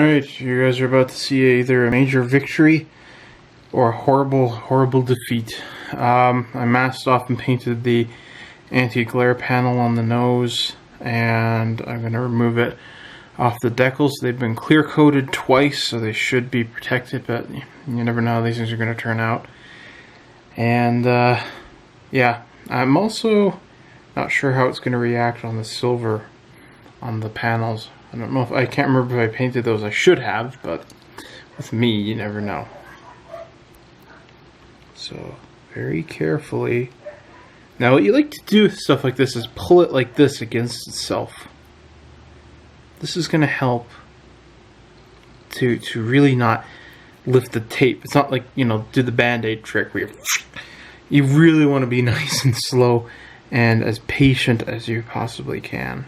Alright, you guys are about to see either a major victory or a horrible defeat. I masked off and painted the anti-glare panel on the nose, and I'm going to remove it off the decals. They've been clear coated twice, so they should be protected, but you never know how these things are going to turn out. And yeah, I'm also not sure how it's going to react on the silver on the panels. I don't know if I can't remember if I painted those. I should have, but with me, you never know. So very carefully. Now, what you like to do with stuff like this is pull it like this against itself. This is going to help to really not lift the tape. It's not like, you know, do the band-aid trick where you really want to be nice and slow and as patient as you possibly can.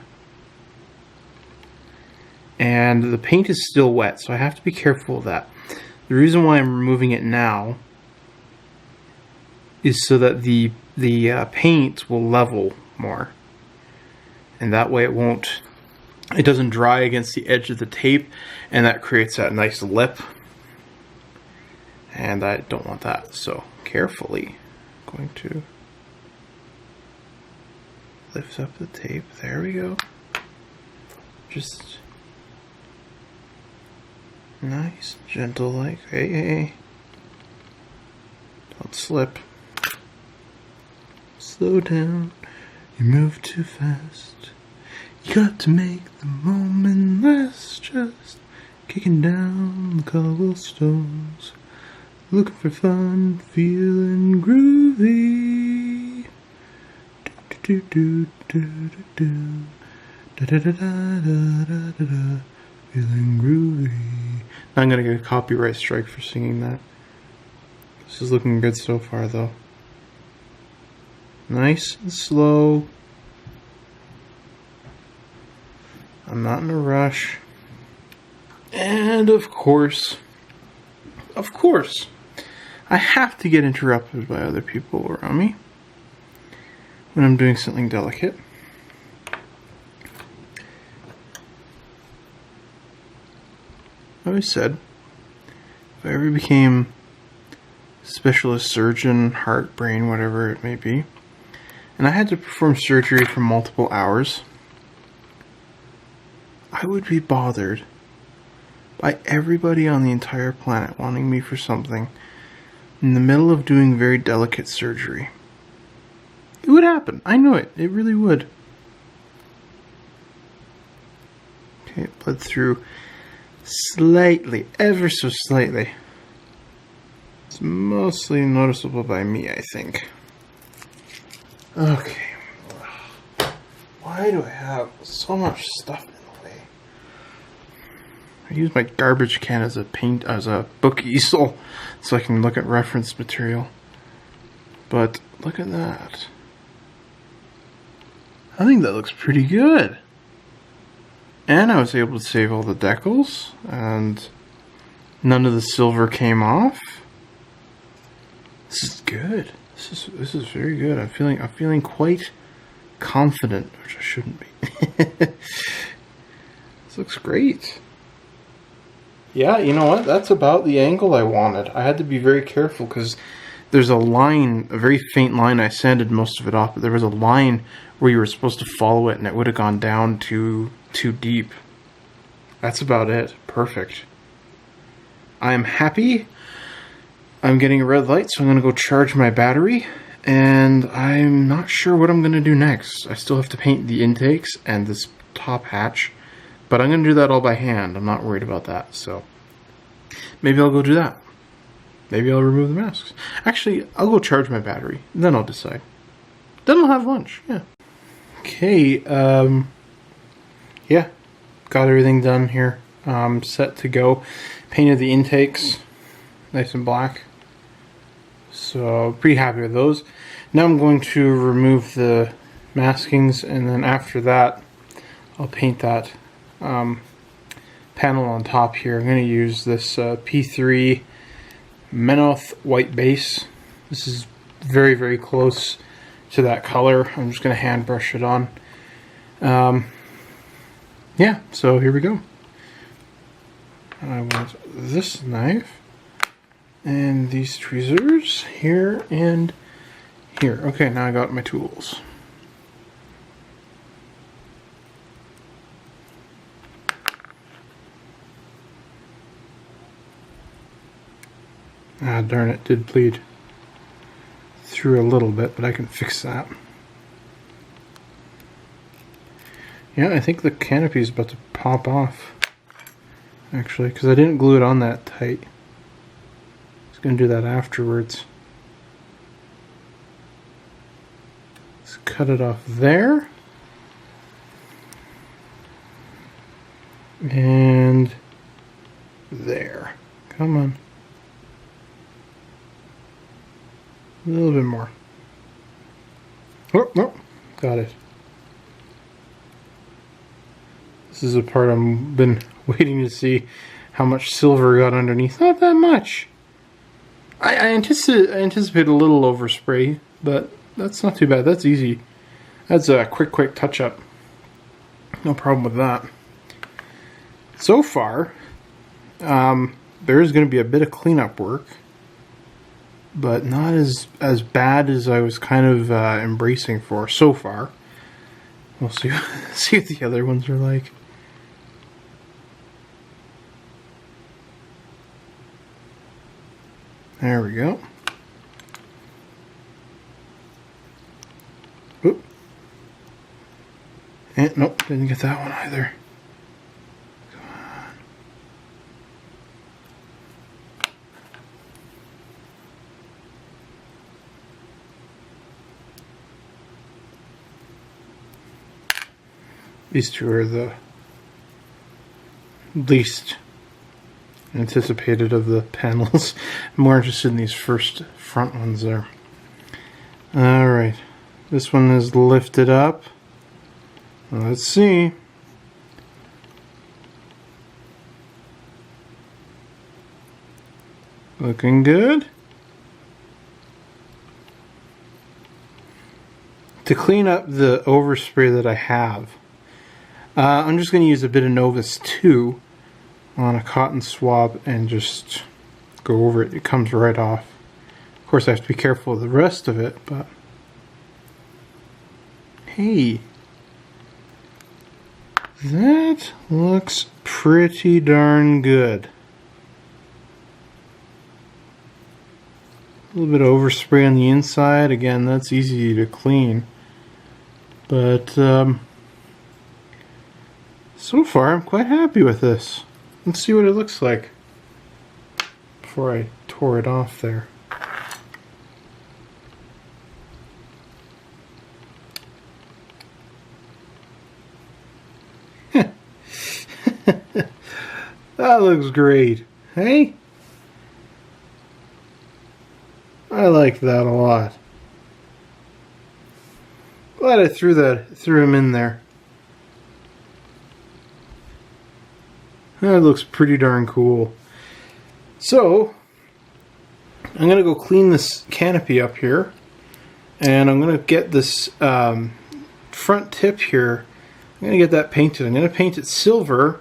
And the paint is still wet, so I have to be careful of that. The reason why I'm removing it now is so that the paint will level more, and that way it doesn't dry against the edge of the tape, and that creates that nice lip, and I don't want that. So carefully I'm going to lift up the tape. There we go. Just nice, gentle, like, hey, don't slip. Slow down, you move too fast. You got to make the moment last. Just kicking down the cobblestones, looking for fun, feeling groovy. Do do do do do da da da da da da da. Feeling groovy. I'm gonna get a copyright strike for singing that. This is looking good so far, though. Nice and slow. I'm not in a rush. And of course, I have to get interrupted by other people around me when I'm doing something delicate. I always said, if I ever became specialist surgeon, heart, brain, whatever it may be, and I had to perform surgery for multiple hours, I would be bothered by everybody on the entire planet wanting me for something in the middle of doing very delicate surgery. It would happen. I know it. It really would. Okay, it bled through slightly, ever so slightly. It's mostly noticeable by me, I think. Okay. Why do I have so much stuff in the way? I use my garbage can as a book easel so I can look at reference material. But look at that. I think that looks pretty good. And I was able to save all the decals, and none of the silver came off. This is good. This is very good. I'm feeling quite confident, which I shouldn't be. This looks great. Yeah, you know what? That's about the angle I wanted. I had to be very careful because there's a line, a very faint line. I sanded most of it off, but there was a line where you were supposed to follow it, and it would have gone down too deep. That's about it. Perfect. I am happy. I'm getting a red light, so I'm going to go charge my battery, and I'm not sure what I'm going to do next. I still have to paint the intakes and this top hatch, but I'm going to do that all by hand. I'm not worried about that, so maybe I'll go do that. Maybe I'll remove the masks. Actually, I'll go charge my battery, then I'll decide. Then I'll have lunch, yeah. Okay, yeah, got everything done here. Set to go. Painted the intakes nice and black. So pretty happy with those. Now I'm going to remove the maskings, and then after that I'll paint that panel on top here. I'm going to use this P3 Menoth white base. This is very, very close to that color. I'm just going to hand brush it on. Yeah, so here we go. I want this knife and these tweezers here and here. Okay, now I got my tools. Ah, darn it, did bleed through a little bit, but I can fix that. Yeah, I think the canopy is about to pop off, actually, because I didn't glue it on that tight. I was going to do that afterwards. Let's cut it off there. And there. Come on. A little bit more. Oh, no. Got it. This is the part I've been waiting to see how much silver got underneath. Not that much. I anticipate a little overspray, but that's not too bad. That's easy. That's a quick touch-up. No problem with that. So far, there is going to be a bit of cleanup work, but not as bad as I was kind of embracing for so far. We'll see what the other ones are like. There we go. Oop. And nope, didn't get that one either. Come on. These two are the least anticipated of the panels. I'm more interested in these first front ones there. Alright, this one is lifted up. Let's see. Looking good. To clean up the overspray that I have, I'm just going to use a bit of Novus 2 on a cotton swab and just go over it. It comes right off. Of course I have to be careful of the rest of it, but hey, that looks pretty darn good. A little bit of overspray on the inside. Again, that's easy to clean, but so far I'm quite happy with this. Let's see what it looks like before I tore it off there. That looks great. Hey? I like that a lot. Glad I threw him in there. That looks pretty darn cool. So, I'm going to go clean this canopy up here. And I'm going to get this front tip here. I'm going to get that painted. I'm going to paint it silver.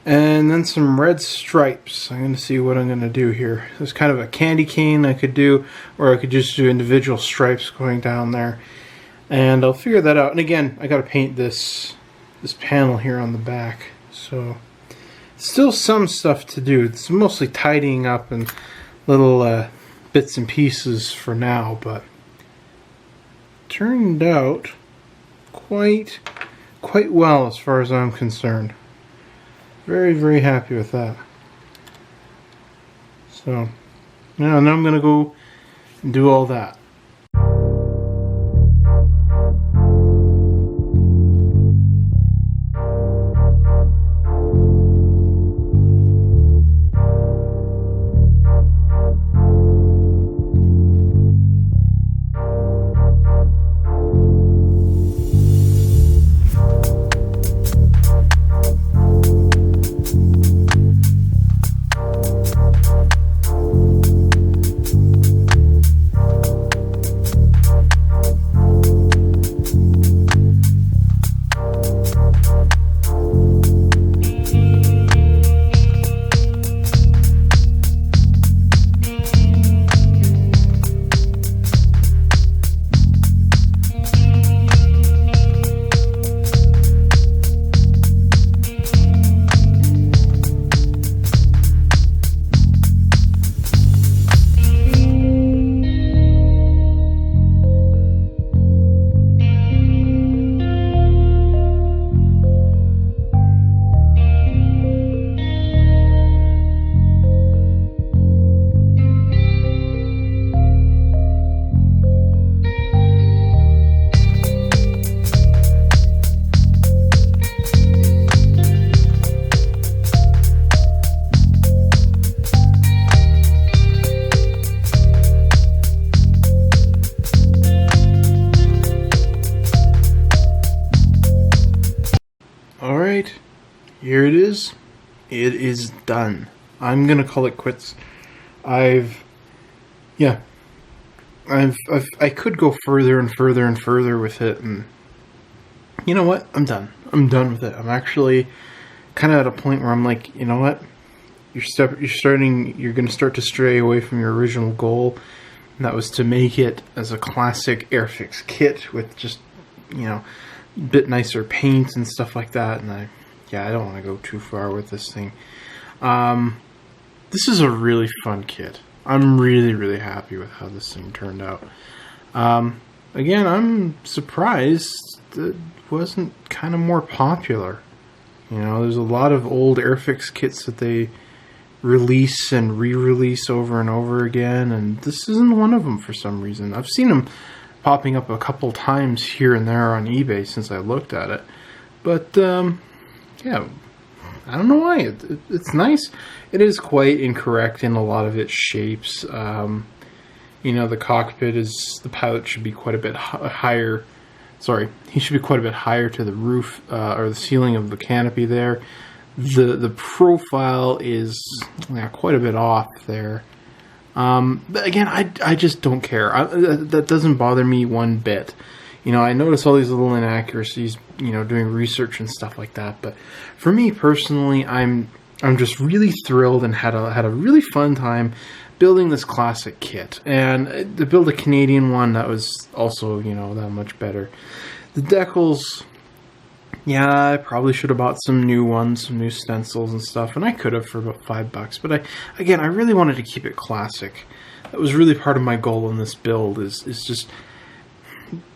And then some red stripes. I'm going to see what I'm going to do here. There's kind of a candy cane I could do. Or I could just do individual stripes going down there. And I'll figure that out. And again, I got to paint this panel here on the back. So still some stuff to do. It's mostly tidying up and little bits and pieces for now, but turned out quite well as far as I'm concerned. Very happy with that. So now I'm gonna go and do all that. here it is. It is done. I'm gonna call it quits. I could go further and further and further with it, and you know what? I'm done. I'm done with it. I'm actually kind of at a point where I'm like, you know what? You're going to start to stray away from your original goal, and that was to make it as a classic Airfix kit with just, you know, a bit nicer paint and stuff like that. And I don't want to go too far with this thing. This is a really fun kit. I'm really, really happy with how this thing turned out. Again, I'm surprised that it wasn't kind of more popular. You know, there's a lot of old Airfix kits that they release and re-release over and over again, and this isn't one of them for some reason. I've seen them popping up a couple times here and there on eBay since I looked at it, but yeah, I don't know why. It's nice. It is quite incorrect in a lot of its shapes. You know, the cockpit the pilot should be quite a bit higher. Sorry, he should be quite a bit higher to the roof or the ceiling of the canopy there. The profile is quite a bit off there. But again, I just don't care. That doesn't bother me one bit. You know, I notice all these little inaccuracies, you know, doing research and stuff like that. But for me personally, I'm just really thrilled and had a really fun time building this classic kit. And to build a Canadian one, that was also, you know, that much better. The decals, yeah, I probably should have bought some new ones, some new stencils and stuff, and I could have for about $5. But I really wanted to keep it classic. That was really part of my goal in this build, is just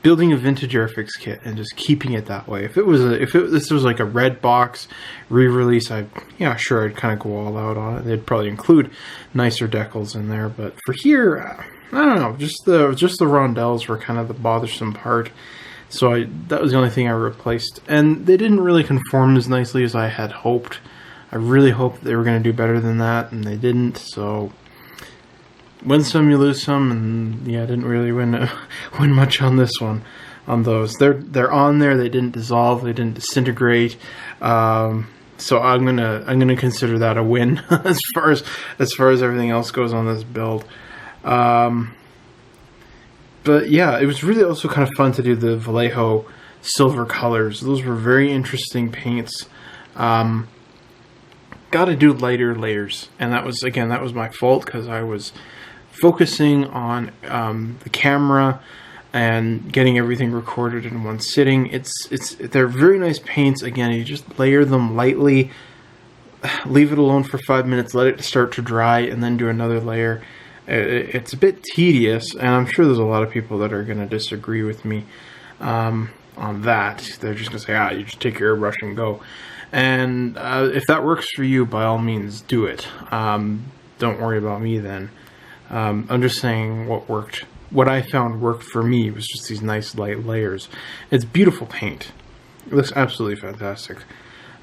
building a vintage Airfix kit and just keeping it that way. If this was like a red box re-release, I'd kind of go all out on it. They'd probably include nicer decals in there, but for here, I don't know. Just the rondelles were kind of the bothersome part. So that was the only thing I replaced, and they didn't really conform as nicely as I had hoped. I really hoped they were going to do better than that, and they didn't. So win some, you lose some, and yeah, I didn't really win much on this one. On those, they're on there. They didn't dissolve. They didn't disintegrate. So I'm gonna consider that a win as far as everything else goes on this build. But yeah, it was really also kind of fun to do the Vallejo silver colors. Those were very interesting paints. Got to do lighter layers, and that was my fault because I was focusing on the camera and getting everything recorded in one sitting. They're very nice paints. Again, you just layer them lightly, leave it alone for 5 minutes, let it start to dry, and then do another layer. It's a bit tedious, and I'm sure there's a lot of people that are going to disagree with me on that. They're just going to say, you just take your airbrush and go. And if that works for you, by all means, do it. Don't worry about me then. I'm just saying what worked. What I found worked for me was just these nice light layers. It's beautiful paint. It looks absolutely fantastic.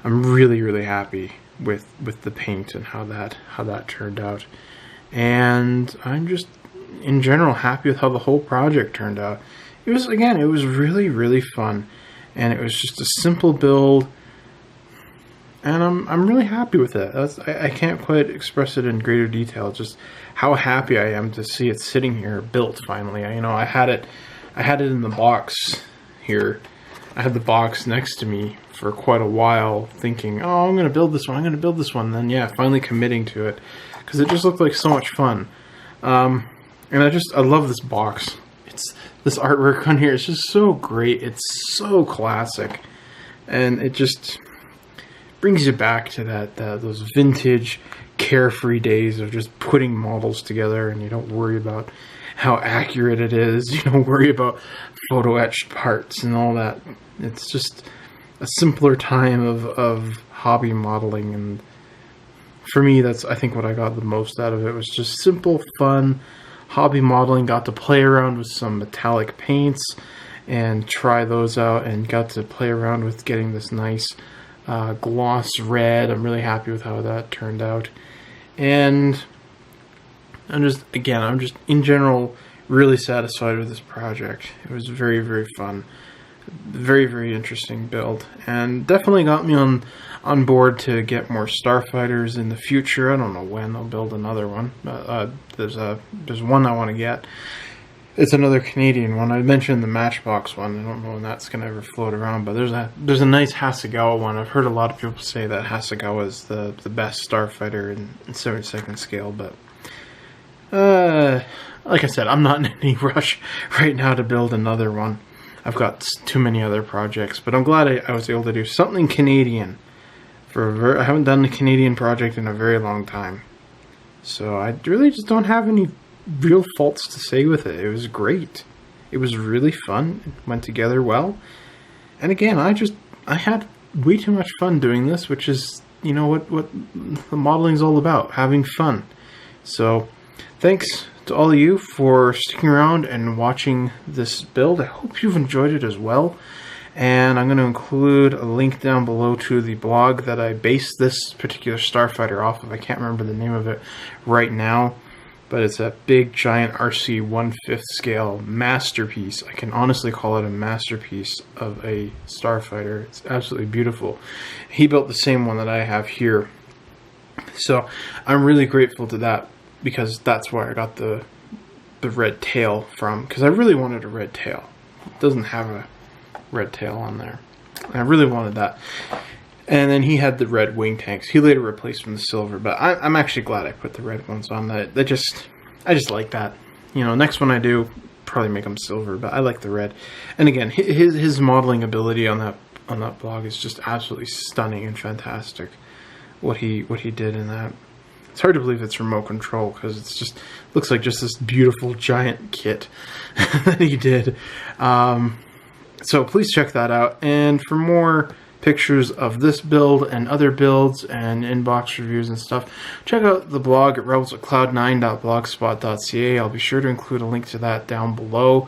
I'm really, really happy with the paint and how that turned out. And I'm just, in general, happy with how the whole project turned out. It was really, really fun. And it was just a simple build. And I'm really happy with it. I can't quite express it in greater detail, just how happy I am to see it sitting here, built finally. I had it in the box here. I had the box next to me for quite a while, thinking, oh, I'm going to build this one, And then, yeah, finally committing to it. Because it just looked like so much fun. And I love this box. This artwork on here is just so great. It's so classic. And it just brings you back to those vintage, carefree days of just putting models together, and you don't worry about how accurate it is. You don't worry about photo etched parts and all that. It's just a simpler time of hobby modeling, and for me, that's, I think, what I got the most out of it was just simple, fun hobby modeling. Got to play around with some metallic paints and try those out, and got to play around with getting this nice gloss red. I'm really happy with how that turned out. And I'm just in general really satisfied with this project. It was very, very fun. Very, very interesting build, and definitely got me on board to get more Starfighters in the future. I don't know when they'll build another one. There's one I want to get. It's another Canadian one. I mentioned the Matchbox one. I don't know when that's going to ever float around, but there's a nice Hasegawa one. I've heard a lot of people say that Hasegawa is the best Starfighter in 72nd scale, but like I said, I'm not in any rush right now to build another one. I've got too many other projects, but I'm glad I was able to do something Canadian. I haven't done a Canadian project in a very long time, so I really just don't have any real faults to say with it. It was great. It was really fun. It went together well. And again, I had way too much fun doing this, which is, you know, what the modeling is all about, having fun. So thanks to all of you for sticking around and watching this build. I hope you've enjoyed it as well. And I'm going to include a link down below to the blog that I based this particular Starfighter off of. I can't remember the name of it right now, but it's a big, giant RC 1/5 scale masterpiece. I can honestly call it a masterpiece of a Starfighter. It's absolutely beautiful. He built the same one that I have here. So I'm really grateful to that, because that's where I got the red tail from, because I really wanted a red tail. It doesn't have a red tail on there. I really wanted that. And then he had the red wing tanks. He later replaced from the silver, but I'm actually glad I put the red ones on. I just like that. You know, next one I do, probably make them silver, but I like the red. And again, his modeling ability on that blog is just absolutely stunning and fantastic. What he did in that. It's hard to believe it's remote control, because it's just looks like just this beautiful giant kit that he did. So please check that out. And for more pictures of this build and other builds and inbox reviews and stuff, check out the blog at rebelsatcloud9.blogspot.ca. I'll be sure to include a link to that down below.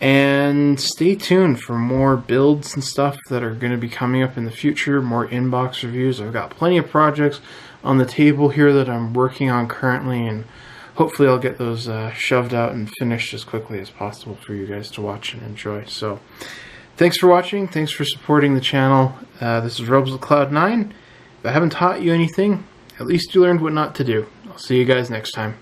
And stay tuned for more builds and stuff that are going to be coming up in the future, more inbox reviews. I've got plenty of projects on the table here that I'm working on currently, and hopefully I'll get those shoved out and finished as quickly as possible for you guys to watch and enjoy. So thanks for watching. Thanks for supporting the channel. This is rebelsatcloud9. If I haven't taught you anything, at least you learned what not to do. I'll see you guys next time.